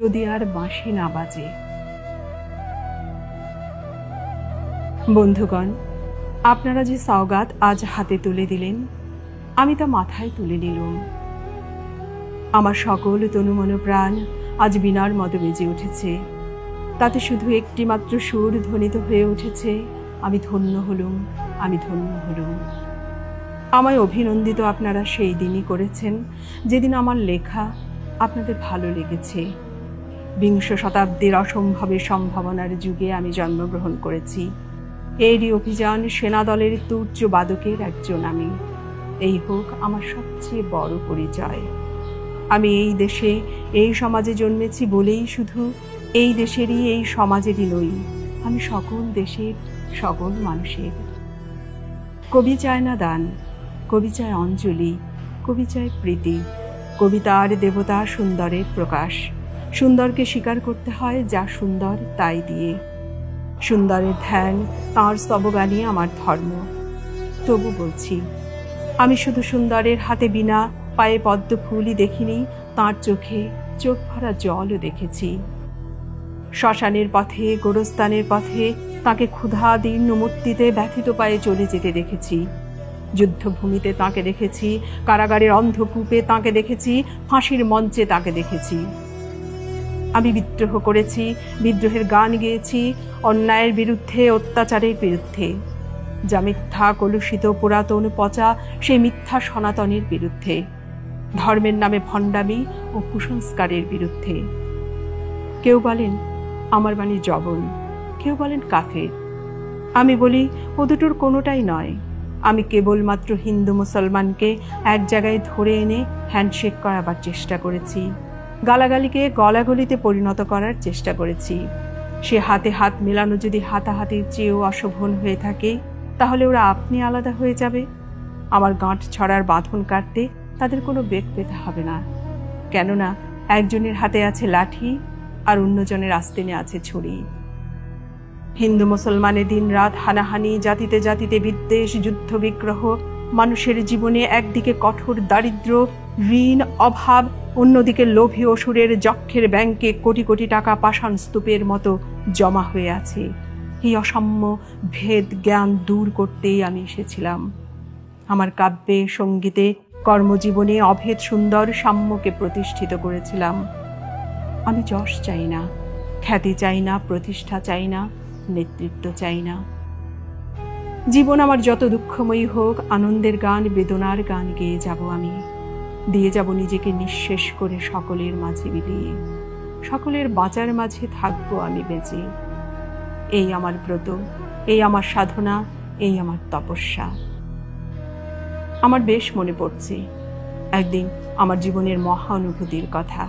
যদি আর বাঁশি না বাজে। বন্ধুগণ, আপনারা যে সওগাত আজ হাতে তুলে দিলেন, আমি তা মাথায় তুলে নিলাম। আমার সকল তনুমন প্রাণ আজ বীণার মতো বেজে উঠেছে। তাতে শুধু একটি মাত্র সুর ধ্বনিত হয়ে উঠেছে, আমি ধন্য হলুম, আমি ধন্য হলুম। আমায় অভিনন্দিত আপনারা সেই দিনই করেছেন যেদিন আমার লেখা আপনাদের ভালো লেগেছে। বিংশ শতাব্দীর অসম্ভবের সম্ভাবনার যুগে আমি জন্মগ্রহণ করেছি। এরই অভিযান সেনাদলের তুর্য বাদকের একজন আমি। এই হোক আমার সবচেয়ে বড় পরিচয়। আমি এই দেশে এই সমাজে জন্মেছি বলেই শুধু এই দেশেরই এই সমাজেরই নই, আমি সকল দেশের সকল মানুষের। কবি চায় না দান, কবি চায় অঞ্জলি, কবি চায় প্রীতি। কবিতার দেবতা সুন্দরের প্রকাশ। সুন্দরকে স্বীকার করতে হয় যা সুন্দর তাই দিয়ে। সুন্দরের ধ্যান, তাঁর স্তবগানই আমার ধর্ম। তবু বলছি, আমি শুধু সুন্দরের হাতে বীণা, পায়ে পদ্ম ফুলই দেখিনি, তাঁর চোখে চোখ ভরা জলও দেখেছি। শ্মশানের পথে, গোরস্থানের পথে তাঁকে ক্ষুধা দীর্ণ মূর্তিতে ব্যথিত পায়ে চলে যেতে দেখেছি। যুদ্ধভূমিতে তাঁকে দেখেছি, কারাগারের অন্ধকূপে তাঁকে দেখেছি, ফাঁসির মঞ্চে তাঁকে দেখেছি। আমি বিদ্রোহ করেছি, বিদ্রোহের গান গেয়েছি, অন্যায়ের বিরুদ্ধে, অত্যাচারের বিরুদ্ধে। যা মিথ্যা, কলুষিত, পুরাতন, পচা, সেই মিথ্যা সনাতনের বিরুদ্ধে। ধর্মের নামে ভণ্ডামি ও কুসংস্কারের বিরুদ্ধে। কেউ বলেন আমার বাণী জবন, কেউ বলেন কাফের। আমি বলি ও দুটোর কোনোটাই নয়। আমি কেবলমাত্র হিন্দু মুসলমানকে এক জায়গায় ধরে এনে হ্যান্ডশেক করাবার চেষ্টা করেছি। গালাগালিকে গলাগলিতে পরিণত করার চেষ্টা করেছি। সে হাতে হাত মেলানো যদি হাতাহাতির চেয়েও অশোভন হয়ে থাকে, তাহলে ওরা আপনি আলাদা হয়ে যাবে। আমার গাঁট ছড়ার বাঁধন কাটতে তাদের কোনো বেগ পেতে হবে না, কেননা একজনের হাতে আছে লাঠি আর অন্যজনের আস্তিনে আছে ছুরি। হিন্দু মুসলমানের দিন রাত হানাহানি, জাতিতে জাতিতে বিদ্বেষ, যুদ্ধ বিগ্রহ, মানুষের জীবনে একদিকে কঠোর দারিদ্র্য, ঋণ, অভাব, অন্যদিকে লোভী অসুরের যক্ষের ব্যাংকে কোটি কোটি টাকা পাষাণ স্তূপের মতো জমা হয়ে আছে। এই অসাম্য ভেদ জ্ঞান দূর করতেই আমি এসেছিলাম। আমার কাব্যে, সঙ্গীতে, কর্মজীবনে অভেদ সুন্দর সাম্যকে প্রতিষ্ঠিত করেছিলাম। আমি যশ চাই না, খ্যাতি চাই না, প্রতিষ্ঠা চাই না, নেতৃত্ব চাই না। জীবন আমার যত দুঃখময়ী হোক, আনন্দের গান, বেদনার গান গেয়ে যাব আমি। দিয়ে যাব নিজেকে নিঃশেষ করে সকলের মাঝে বিলিয়ে। সকলের বাঁচার মাঝে থাকবো আমি বেঁচে। এই আমার ব্রত, এই আমার সাধনা, এই আমার তপস্যা। আমার বেশ মনে পড়ছে একদিন আমার জীবনের মহা অনুভূতির কথা।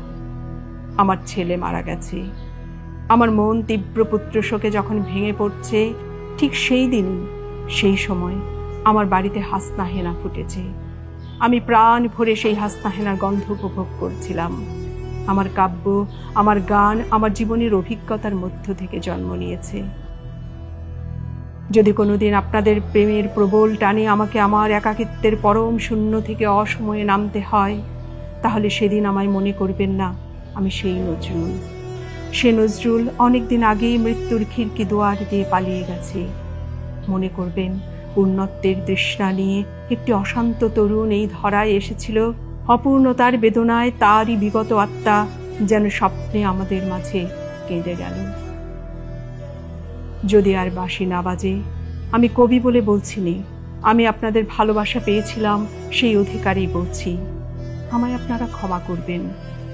আমার ছেলে মারা গেছে। আমার মন তীব্র পুত্রশোকে যখন ভেঙে পড়ছে, ঠিক সেই দিনই, সেই সময় আমার বাড়িতে হাসনাহেনা ফুটেছে। আমি প্রাণ ভরে সেই হাসনাহেনার গন্ধ উপভোগ করছিলাম। আমার কাব্য, আমার গান, আমার জীবনের অভিজ্ঞতার মধ্য থেকে জন্ম নিয়েছে। যদি কোনোদিন আপনাদের প্রেমের প্রবল টানে আমাকে আমার একাকিত্বের পরম শূন্য থেকে অসময়ে নামতে হয়, তাহলে সেদিন আমায় মনে করবেন না আমি সেই নজরুল। সে নজরুল অনেকদিন আগেই মৃত্যুর খিড়কি দুয়ার দিয়ে পালিয়ে গেছে। মনে করবেন পূর্ণত্বের তৃষ্ণা নিয়ে একটি অশান্ত তরুণ এই ধরায় এসেছিল। অপূর্ণতার বেদনায় তারই বিগত আত্মা যেন স্বপ্নে আমাদের মাঝে কেঁদে গেল। যদি আর বাঁশি না বাজে, আমি কবি বলে বলছি নি, আমি আপনাদের ভালোবাসা পেয়েছিলাম সেই অধিকারেই বলছি। আমায় আপনারা ক্ষমা করবেন,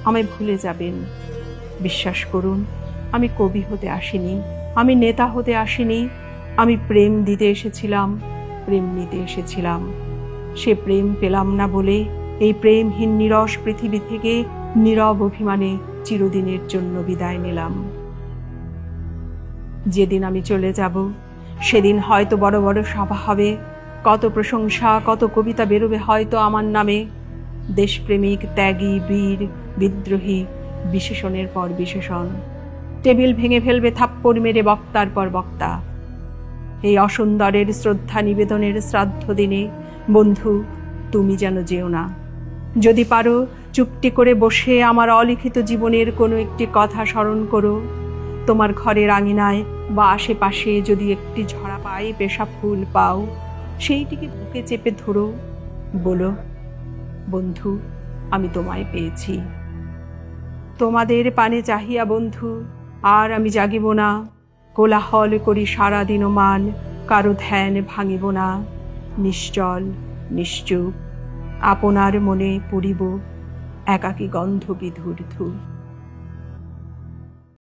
আমায় ভুলে যাবেন। বিশ্বাস করুন, আমি কবি হতে আসিনি, আমি নেতা হতে আসিনি। আমি প্রেম দিতে এসেছিলাম, প্রেম নিতে এসেছিলাম। সে প্রেম পেলাম না বলে এই প্রেমহীন নিরস পৃথিবী থেকে নীরব অভিমানে চিরদিনের জন্য বিদায় নিলাম। যেদিন আমি চলে যাব, সেদিন হয়তো বড় বড় সভা হবে, কত প্রশংসা, কত কবিতা বেরোবে হয়তো আমার নামে। দেশপ্রেমিক, ত্যাগী, বীর, বিদ্রোহী, বিশেষণের পর বিশেষণ। টেবিল ভেঙে ফেলবে থাপ্পড় মেরে বক্তার পর বক্তা। এই অসুন্দরের শ্রদ্ধা নিবেদনের শ্রাদ্ধ দিনে বন্ধু, তুমি যেন যেও না। যদি পারো চুপটি করে বসে আমার অলিখিত জীবনের কোনো একটি কথা স্মরণ করো। তোমার ঘরের আঙিনায় বা আশেপাশে যদি একটি ঝরা পায়ে পেশা ফুল পাও, সেইটিকে বুকে চেপে ধরো, বলো, বন্ধু, আমি তোমায় পেয়েছি। তোমাদের পানে চাহিয়া বন্ধু আর আমি জাগিব না, কোলাহল করি সারাদিন মান, কারো ধ্যান ভাঙিব না। নিশ্চল নিশ্চুপ আপনার মনে পড়িব একাকী গন্ধ বিধূর্ধ।